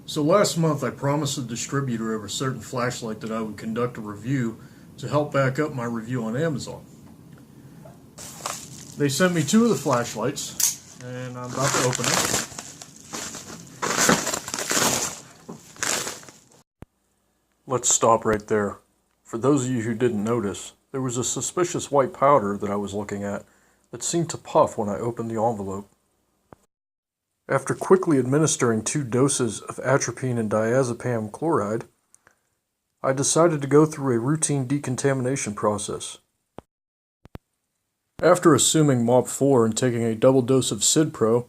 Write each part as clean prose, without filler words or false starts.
So last month I promised the distributor of a certain flashlight that I would conduct a review to help back up my review on Amazon. They sent me two of the flashlights, and I'm about to open it. Let's stop right there. For those of you who didn't notice, there was a suspicious white powder that I was looking at that seemed to puff when I opened the envelope. After quickly administering 2 doses of atropine and diazepam chloride, I decided to go through a routine decontamination process. After assuming MOP 4 and taking a double dose of Sid-Pro,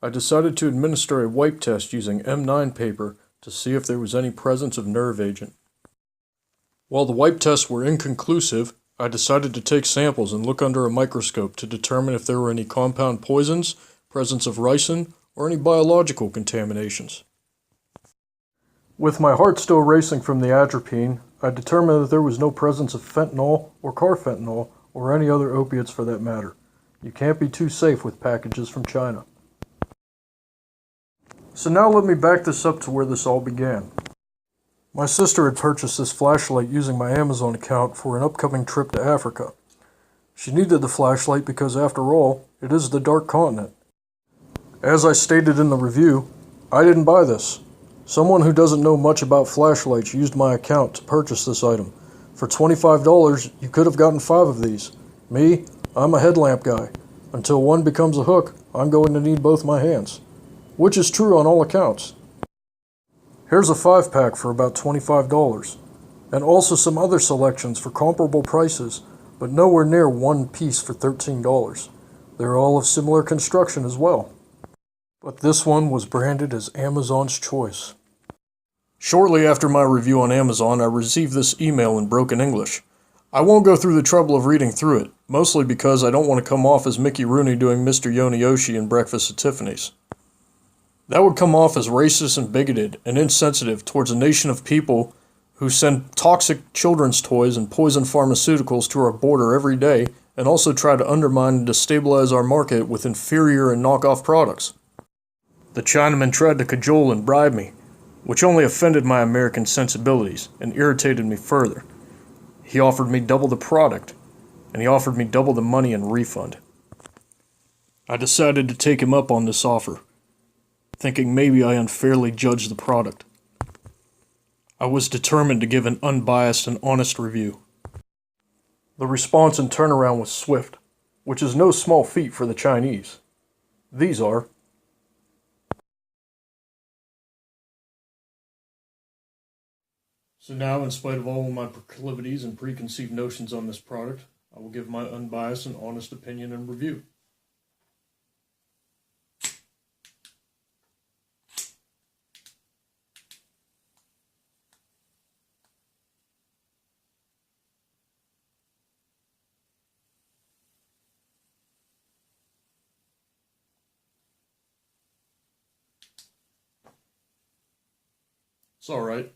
I decided to administer a wipe test using M9 paper to see if there was any presence of nerve agent. While the wipe tests were inconclusive, I decided to take samples and look under a microscope to determine if there were any compound poisons, presence of ricin, or any biological contaminations. With my heart still racing from the atropine, I determined that there was no presence of fentanyl or carfentanil or any other opiates for that matter. You can't be too safe with packages from China. So now let me back this up to where this all began. My sister had purchased this flashlight using my Amazon account for an upcoming trip to Africa. She needed the flashlight because, after all, it is the dark continent. As I stated in the review, I didn't buy this. Someone who doesn't know much about flashlights used my account to purchase this item. For $25, you could have gotten 5 of these. Me, I'm a headlamp guy. Until one becomes a hook, I'm going to need both my hands. Which is true on all accounts. Here's a 5-pack for about $25, and also some other selections for comparable prices, but nowhere near one piece for $13. They're all of similar construction as well. But this one was branded as Amazon's choice. Shortly after my review on Amazon, I received this email in broken English. I won't go through the trouble of reading through it, mostly because I don't want to come off as Mickey Rooney doing Mr. Yonioshi in Breakfast at Tiffany's. That would come off as racist and bigoted and insensitive towards a nation of people who send toxic children's toys and poison pharmaceuticals to our border every day and also try to undermine and destabilize our market with inferior and knockoff products. The Chinaman tried to cajole and bribe me, which only offended my American sensibilities and irritated me further. He offered me double the product, and he offered me double the money in refund. I decided to take him up on this offer, thinking maybe I unfairly judged the product. I was determined to give an unbiased and honest review. The response and turnaround was swift, which is no small feat for the Chinese. These are: So now, in spite of all of my proclivities and preconceived notions on this product, I will give my unbiased and honest opinion and review. It's alright.